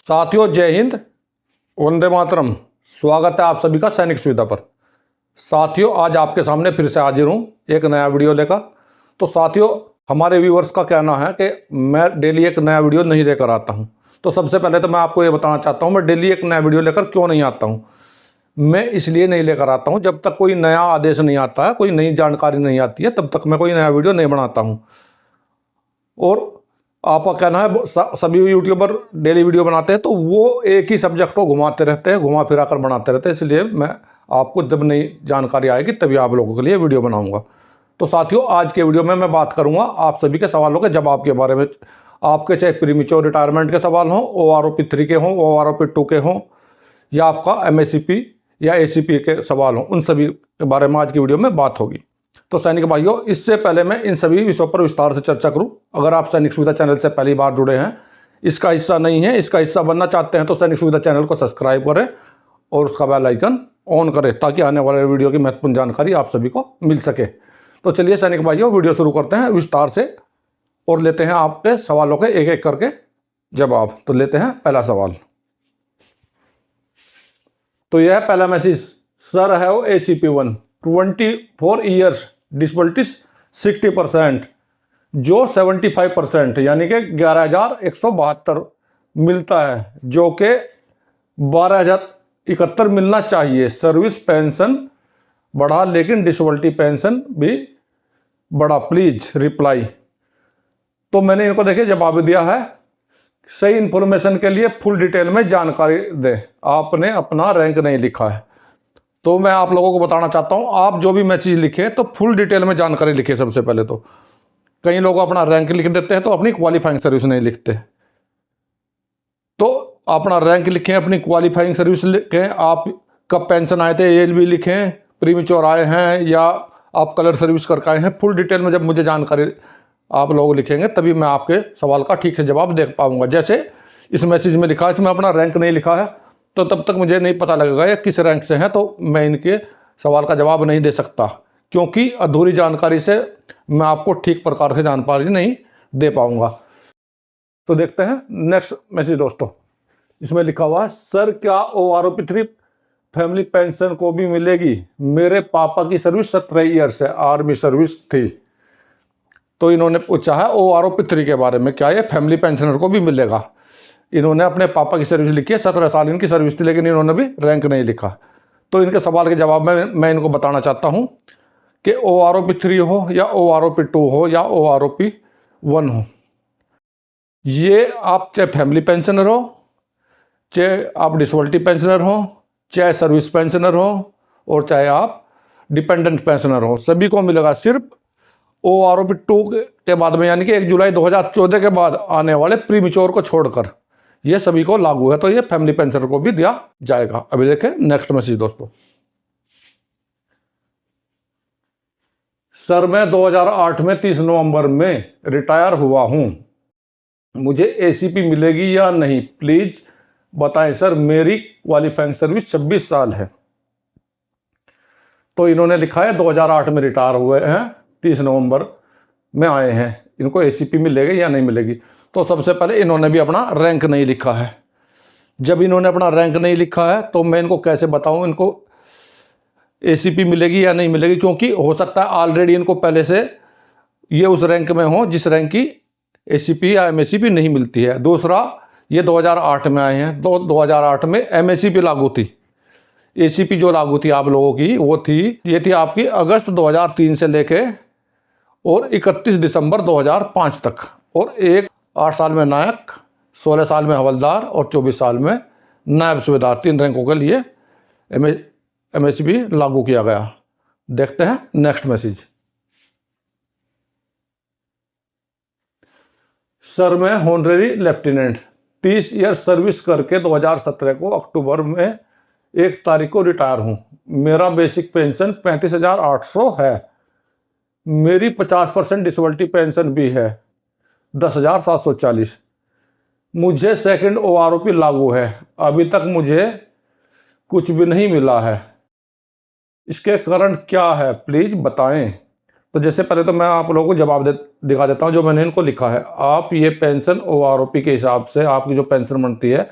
साथियों, जय हिंद, वंदे मातरम। स्वागत है आप सभी का सैनिक सुविधा पर। साथियों, आज आपके सामने फिर से हाजिर हूँ एक नया वीडियो लेकर। तो साथियों, हमारे व्यूवर्स का कहना है कि मैं डेली एक नया वीडियो नहीं लेकर आता हूँ। तो सबसे पहले तो मैं आपको ये बताना चाहता हूँ, मैं डेली एक नया वीडियो लेकर क्यों नहीं आता हूँ। मैं इसलिए नहीं लेकर आता हूँ, जब तक कोई नया आदेश नहीं आता है, कोई नई जानकारी नहीं आती है, तब तक मैं कोई नया वीडियो नहीं बनाता हूँ। और आपका कहना है सभी यूट्यूबर डेली वीडियो बनाते हैं तो वो एक ही सब्जेक्ट को घुमाते रहते हैं, घुमा फिरा कर बनाते रहते हैं। इसलिए मैं आपको जब नई जानकारी आएगी तभी आप लोगों के लिए वीडियो बनाऊंगा। तो साथियों, आज के वीडियो में मैं बात करूंगा आप सभी के सवालों के जवाब के बारे में। आपके चाहे प्रीमेच्योर रिटायरमेंट के सवाल हों, OROP 3 के हों, OROP 2 के हों, या आपका MSCP या ACP के सवाल हों, उन सभी के बारे में आज की वीडियो में बात होगी। तो सैनिक भाइयों, इससे पहले मैं इन सभी विषयों पर विस्तार से चर्चा करूं, अगर आप सैनिक सुविधा चैनल से पहली बार जुड़े हैं, इसका हिस्सा नहीं है, इसका हिस्सा बनना चाहते हैं, तो सैनिक सुविधा चैनल को सब्सक्राइब करें और उसका बेल आइकन ऑन करें ताकि आने वाले वीडियो की महत्वपूर्ण जानकारी आप सभी को मिल सके। तो चलिए सैनिक भाइयों, वीडियो शुरू करते हैं विस्तार से और लेते हैं आपके सवालों के एक एक करके जवाब। तो लेते हैं पहला सवाल। तो यह पहला message, sir have ACP1 24 years, disability 60%, जो 75% यानी कि 11,172 मिलता है, जो कि 12,071 मिलना चाहिए। सर्विस पेंशन बढ़ा लेकिन डिसेबिलिटी पेंशन भी बढ़ा, प्लीज रिप्लाई। तो मैंने इनको देखिए जवाब दिया है, सही इंफॉर्मेशन के लिए फुल डिटेल में जानकारी दें। आपने अपना रैंक नहीं लिखा है, तो मैं आप लोगों को बताना चाहता हूं, आप जो भी मैसेज लिखें तो फुल डिटेल में जानकारी लिखें। सबसे पहले तो कई लोग अपना रैंक लिख देते हैं तो अपनी क्वालिफाइंग सर्विस नहीं लिखते। तो अपना रैंक लिखें, अपनी क्वालिफाइंग सर्विस लिखें, आप कब पेंशन आए थे एज भी लिखें, प्रीमेच्योर आए हैं या आप कलर सर्विस करके आए हैं। फुल डिटेल में जब मुझे जानकारी आप लोग लिखेंगे तभी मैं आपके सवाल का ठीक से जवाब दे पाऊंगा। जैसे इस मैसेज में लिखा है, इसमें अपना रैंक नहीं लिखा है, तो तब तक मुझे नहीं पता लगेगा ये किस रैंक से हैं, तो मैं इनके सवाल का जवाब नहीं दे सकता, क्योंकि अधूरी जानकारी से मैं आपको ठीक प्रकार से जानकारी नहीं दे पाऊंगा। तो देखते हैं नेक्स्ट मैसेज दोस्तों। इसमें लिखा हुआ है, सर क्या OROP 3 फैमिली पेंशन को भी मिलेगी? मेरे पापा की सर्विस 17 ईयर्स है, आर्मी सर्विस थी। तो इन्होंने पूछा है OROP 3 के बारे में, क्या ये फैमिली पेंशनर को भी मिलेगा। इन्होंने अपने पापा की सर्विस लिखी है, 17 साल इनकी सर्विस थी, लेकिन इन्होंने भी रैंक नहीं लिखा। तो इनके सवाल के जवाब में मैं इनको बताना चाहता हूं कि OROP 3 हो या OROP 2 हो या OROP 1 हो, ये आप चाहे फैमिली पेंशनर हो, चाहे आप डिसेबिलिटी पेंशनर हो, चाहे सर्विस पेंशनर हो, और चाहे आप डिपेंडेंट पेंशनर हो, सभी को मिलेगा। सिर्फ OROP 2 के बाद में, यानी कि 1 जुलाई 2014 के बाद आने वाले प्रीमेच्योर को छोड़कर ये सभी को लागू है। तो ये फैमिली पेंशनर को भी दिया जाएगा। अभी देखें नेक्स्ट मैसेज दोस्तों। सर मैं 2008 में 30 नवंबर में रिटायर हुआ हूं, मुझे ACP मिलेगी या नहीं, प्लीज बताएं सर। मेरी क्वालिफाइंग सर्विस 26 साल है। तो इन्होंने लिखा है 2008 में रिटायर हुए हैं, 30 नवंबर में आए हैं, इनको ACP मिलेगी या नहीं मिलेगी। तो सबसे पहले इन्होंने भी अपना रैंक नहीं लिखा है। जब इन्होंने अपना रैंक नहीं लिखा है तो मैं इनको कैसे बताऊं इनको ACP मिलेगी या नहीं मिलेगी, क्योंकि हो सकता है ऑलरेडी इनको पहले से ये उस रैंक में हो जिस रैंक की ACP या MSCP नहीं मिलती है। दूसरा, ये 2008 में आए हैं, तो 2008 में MSCP लागू थी। ACP जो लागू थी आप लोगों की वो थी, ये थी आपकी अगस्त 2003 से लेके और 31 दिसंबर 2005 तक, और 8 साल में नायक, 16 साल में हवलदार और 24 साल में नायब सूबेदार, 3 रैंकों के लिए MSCP लागू किया गया। देखते हैं नेक्स्ट मैसेज। सर मैं होनरेरी लेफ्टिनेंट 30 ईयर सर्विस करके 2017 को अक्टूबर में 1 तारीख को रिटायर हूं। मेरा बेसिक पेंशन 35,800 है। मेरी 50% डिसेबिलिटी पेंशन भी है, 10,740। मुझे सेकंड OROP लागू है, अभी तक मुझे कुछ भी नहीं मिला है, इसके कारण क्या है, प्लीज बताएं। तो जैसे पहले तो मैं आप लोगों को जवाब दिखा देता हूं जो मैंने इनको लिखा है। आप ये पेंशन OROP के हिसाब से आपकी जो पेंशन बनती है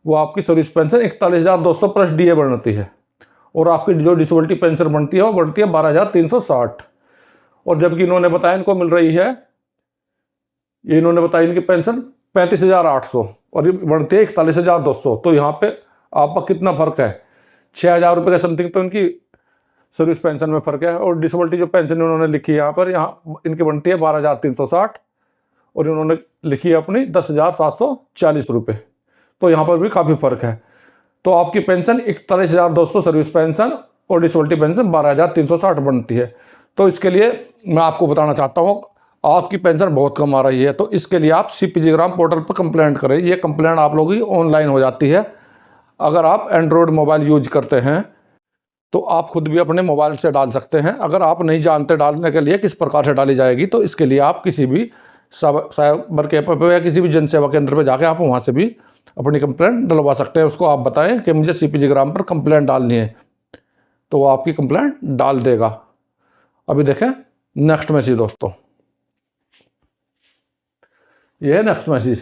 वो आपकी सर्विस पेंशन 41,200 प्लस डीए बनती है, और आपकी जो डिसेबिलिटी पेंशन बनती है वो बनती है 12,360। और जबकि इन्होंने बताया इनको मिल रही है, ये इन्होंने बताया इनकी पेंशन 35,800 और ये बनती है 41,200। तो यहाँ पे आपका कितना फ़र्क है, 6,000 रुपये के समथिंग तो इनकी सर्विस पेंशन में फ़र्क है। और डिसेबिलिटी जो पेंशन इन्होंने लिखी है यहाँ पर, यहाँ इनकी बनती है 12,360 और इन्होंने लिखी है अपनी 10,740 रुपये। तो यहाँ पर भी काफ़ी फ़र्क है। तो आपकी पेंशन 41,200 सर्विस पेंशन और डिसेबिलिटी पेंशन 12,360 बनती है। तो इसके लिए मैं आपको बताना चाहता हूँ, आपकी पेंशन बहुत कम आ रही है, तो इसके लिए आप CPG ग्राम पोर्टल पर कंप्लेंट करें। ये कंप्लेंट आप लोगों की ऑनलाइन हो जाती है। अगर आप एंड्रॉयड मोबाइल यूज करते हैं तो आप खुद भी अपने मोबाइल से डाल सकते हैं। अगर आप नहीं जानते डालने के लिए किस प्रकार से डाली जाएगी, तो इसके लिए आप किसी भी साइबर कैफे पे या किसी भी जन सेवा केंद्र पे जाके आप वहाँ से भी अपनी कंप्लेंट डलवा सकते हैं। उसको आप बताएं कि मुझे CPG ग्राम पर कंप्लेंट डालनी है, तो वो आपकी कंप्लेंट डाल देगा। अभी देखें नेक्स्ट मैसेज दोस्तों, ये है नेक्स्ट मैसेज।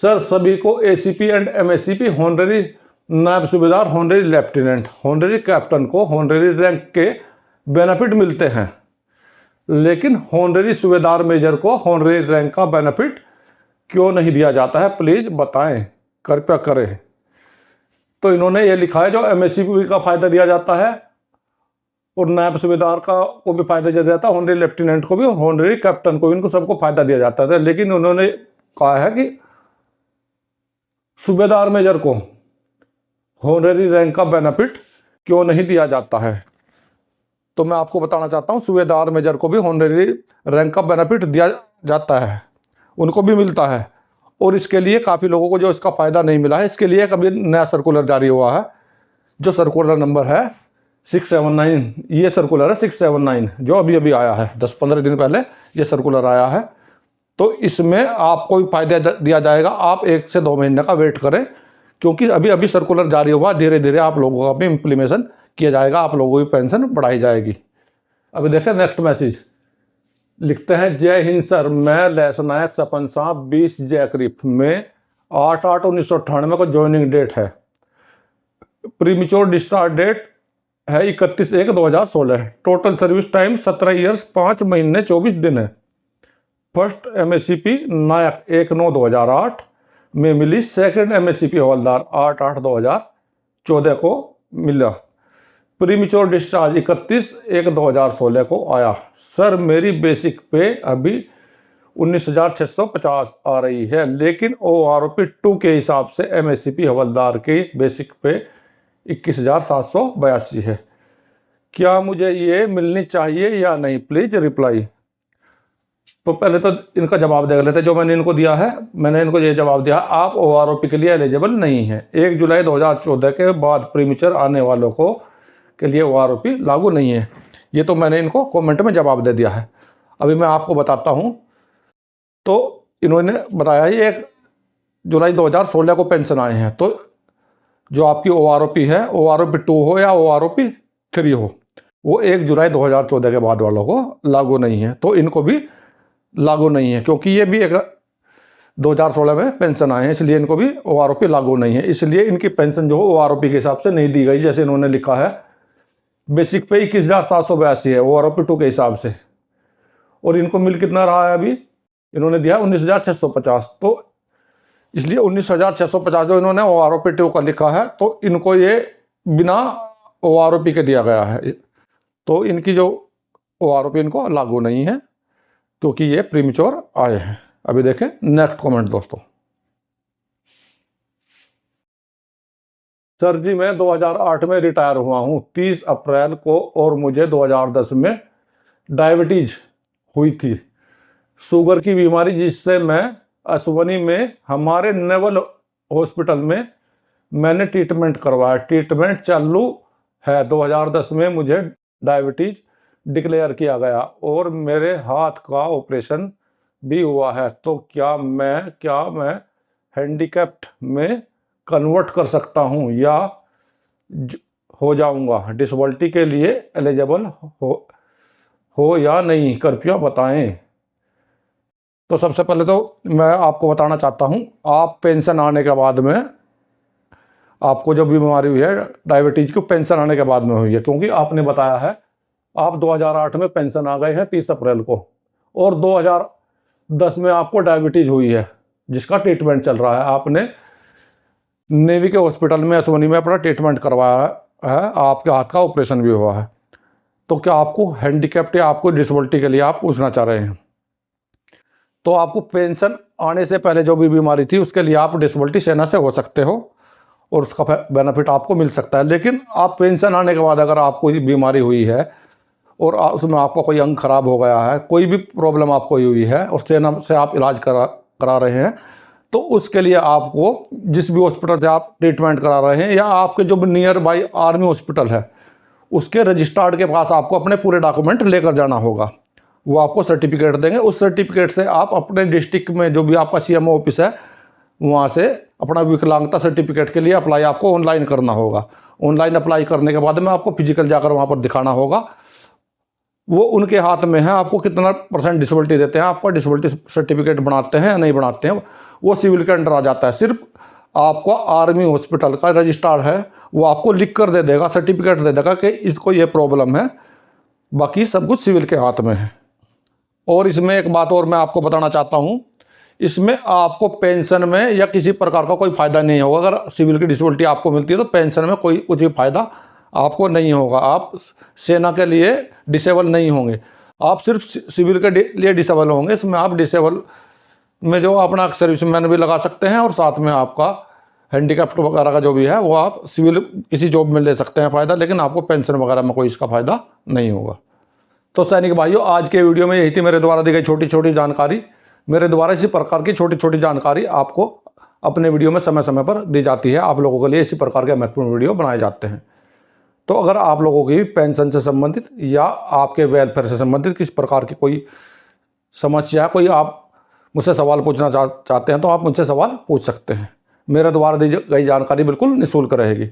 सर, सभी को ACP एंड MACP हॉनररी नायब सूबेदार, हॉनररी लेफ्टिनेंट, हॉनररी कैप्टन को हॉनररी रैंक के बेनिफिट मिलते हैं, लेकिन हॉनररी सूबेदार मेजर को हॉनररी रैंक का बेनिफिट क्यों नहीं दिया जाता है, प्लीज़ बताएं, कृपया करें। तो इन्होंने ये लिखा है जो MACP का फ़ायदा दिया जाता है और नायब सूबेदार का को भी फ़ायदा दिया जाता है, हॉनररी लेफ्टिनेंट को भी और हॉनररी कैप्टन को, इनको सबको फ़ायदा दिया जाता है। लेकिन उन्होंने कहा है कि सूबेदार मेजर को हॉनररी रैंक का बेनिफिट क्यों नहीं दिया जाता है। तो मैं आपको बताना चाहता हूँ, सूबेदार मेजर को भी हॉनररी रैंक का बेनिफिट दिया जाता है, उनको भी मिलता है। और इसके लिए काफ़ी लोगों को जो इसका फ़ायदा नहीं मिला है, इसके लिए कभी नया सर्कुलर जारी हुआ है, जो सर्कुलर नंबर है 679। ये सर्कुलर है 679 जो अभी अभी आया है, 10-15 दिन पहले ये सर्कुलर आया है। तो इसमें आपको भी फ़ायदा दिया जाएगा। आप 1 से 2 महीने का वेट करें, क्योंकि अभी अभी सर्कुलर जारी हुआ, धीरे धीरे आप लोगों का भी इम्प्लीमेशन किया जाएगा, आप लोगों की पेंशन बढ़ाई जाएगी। अभी देखें नेक्स्ट मैसेज, लिखते हैं, जय हिंद सर, मैं लहसन नायक सपन साहब 20 जयक्रिप में 8/8/1998 को ज्वाइनिंग डेट है, प्रीमेच्योर डिस्चार्ज डेट है 31/1/2016, टोटल सर्विस टाइम 17 ईयर्स 5 महीने 24 दिन है। फर्स्ट MACP नायक 1/9/2008 में मिली, सेकंड MACP हवलदार 8/8/2014 को मिला, प्रीमेच्योर डिस्चार्ज 31/1/2016 को आया। सर, मेरी बेसिक पे अभी 19,650 आ रही है, लेकिन OROP 2 के हिसाब से MACP हवलदार की बेसिक पे 21,782 है। क्या मुझे ये मिलनी चाहिए या नहीं, प्लीज रिप्लाई। तो पहले तो इनका जवाब देख लेते हैं जो मैंने इनको दिया है। मैंने इनको ये जवाब दिया, आप OROP के लिए एलिजिबल नहीं है। 1 जुलाई 2014 के बाद प्रीमेच्योर आने वालों को के लिए OROP लागू नहीं है। ये तो मैंने इनको कमेंट में जवाब दे दिया है। अभी मैं आपको बताता हूँ। तो इन्होंने बताया ये 1 जुलाई 2016 को पेंशन आए हैं, तो जो आपकी OROP है, OROP 2 हो या OROP 3 हो, वो 1 जुलाई 2014 के बाद वालों को लागू नहीं है। तो इनको भी लागू नहीं है, क्योंकि ये भी 2016 में पेंशन आए हैं, इसलिए इनको भी OROP लागू नहीं है। इसलिए इनकी पेंशन जो OROP के हिसाब से नहीं दी गई। जैसे इन्होंने लिखा है बेसिक पे 21,782 है OROP 2 के हिसाब से, और इनको मिल कितना रहा है, अभी इन्होंने दिया 19,650। तो इसलिए 19,650 जो इन्होंने OROP 2 का लिखा है, तो इनको ये बिना OROP के दिया गया है। तो इनकी जो OROP इनको लागू नहीं है, क्योंकि ये प्रीमेच्योर आए हैं। अभी देखें नेक्स्ट कमेंट दोस्तों। सर जी, मैं 2008 में रिटायर हुआ हूँ 30 अप्रैल को, और मुझे 2010 में डायबिटीज हुई थी, शुगर की बीमारी, जिससे मैं अश्वनी में हमारे नेवल हॉस्पिटल में मैंने ट्रीटमेंट करवाया। ट्रीटमेंट चालू है। 2010 में मुझे डायबिटीज डिक्लेयर किया गया और मेरे हाथ का ऑपरेशन भी हुआ है। तो क्या मैं हैंडीकैप्ड में कन्वर्ट कर सकता हूँ या हो जाऊंगा, डिसेबिलिटी के लिए एलिजिबल हो या नहीं, कृपया बताएं। तो सबसे पहले तो मैं आपको बताना चाहता हूँ, आप पेंशन आने के बाद में आपको जो बीमारी हुई है डायबिटीज़ की, पेंशन आने के बाद में हुई है, क्योंकि आपने बताया है आप 2008 में पेंशन आ गए हैं 30 अप्रैल को, और 2010 में आपको डायबिटीज़ हुई है जिसका ट्रीटमेंट चल रहा है। आपने नेवी के हॉस्पिटल में एसोनी में अपना ट्रीटमेंट करवाया है, आपके हाथ का ऑपरेशन भी हुआ है। तो क्या आपको हैंडीकैप्ड या आपको डिसेबिलिटी के लिए आप पूछना चाह रहे हैं? तो आपको पेंशन आने से पहले जो भी बीमारी थी उसके लिए आप डिसेबिलिटी सेना से हो सकते हो और उसका बेनिफिट आपको मिल सकता है। लेकिन आप पेंशन आने के बाद अगर आपको बीमारी हुई है और उसमें आपका कोई अंग खराब हो गया है, कोई भी प्रॉब्लम आपको हुई है और सेना से आप इलाज करा रहे हैं, तो उसके लिए आपको जिस भी हॉस्पिटल से आप ट्रीटमेंट करा रहे हैं या आपके जो नियर बाई आर्मी हॉस्पिटल है उसके रजिस्ट्रार्ड के पास आपको अपने पूरे डॉक्यूमेंट लेकर जाना होगा। वो आपको सर्टिफिकेट देंगे, उस सर्टिफिकेट से आप अपने डिस्ट्रिक्ट में जो भी आपका CMO ऑफिस है वहाँ से अपना विकलांगता सर्टिफिकेट के लिए अप्लाई आपको ऑनलाइन करना होगा। ऑनलाइन अप्लाई करने के बाद में आपको फिजिकल जाकर वहाँ पर दिखाना होगा। वो उनके हाथ में है आपको कितना % डिसेबिलिटी देते हैं, आपका डिसेबिलिटी सर्टिफिकेट बनाते हैं या नहीं बनाते हैं, वो सिविल के अंडर आ जाता है। सिर्फ आपको आर्मी हॉस्पिटल का रजिस्ट्रार है वो आपको लिख कर दे देगा, सर्टिफिकेट दे देगा कि इसको ये प्रॉब्लम है, बाकी सब कुछ सिविल के हाथ में है। और इसमें एक बात और मैं आपको बताना चाहता हूँ, इसमें आपको पेंशन में या किसी प्रकार का कोई फ़ायदा नहीं होगा। अगर सिविल की डिसेबिलिटी आपको मिलती है तो पेंशन में कोई कुछ भी फ़ायदा आपको नहीं होगा। आप सेना के लिए डिसेबल नहीं होंगे, आप सिर्फ सिविल के लिए डिसेबल होंगे। इसमें आप डिसेबल में जो अपना सर्विसमैन भी लगा सकते हैं और साथ में आपका हैंडीकैप्ड वगैरह का जो भी है वो आप सिविल किसी जॉब में ले सकते हैं फ़ायदा, लेकिन आपको पेंशन वगैरह में कोई इसका फ़ायदा नहीं होगा। तो सैनिक भाइयों, आज के वीडियो में यही थी मेरे द्वारा दी गई छोटी छोटी जानकारी। मेरे द्वारा इसी प्रकार की छोटी छोटी जानकारी आपको अपने वीडियो में समय समय पर दी जाती है। आप लोगों के लिए इसी प्रकार के महत्वपूर्ण वीडियो बनाए जाते हैं। तो अगर आप लोगों की पेंशन से संबंधित या आपके वेलफेयर से संबंधित किस प्रकार की कोई समस्या, कोई आप मुझसे सवाल पूछना चाहते हैं तो आप मुझसे सवाल पूछ सकते हैं। मेरे द्वारा दी गई जानकारी बिल्कुल निःशुल्क रहेगी।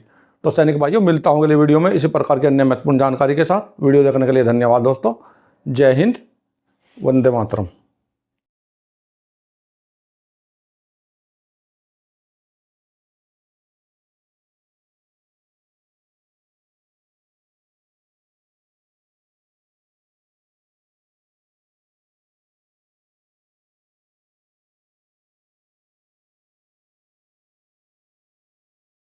तो सैनिक भाइयों, मिलता हूँ अगले वीडियो में इसी प्रकार की अन्य महत्वपूर्ण जानकारी के साथ। वीडियो देखने के लिए धन्यवाद दोस्तों। जय हिंद, वंदे मातरम।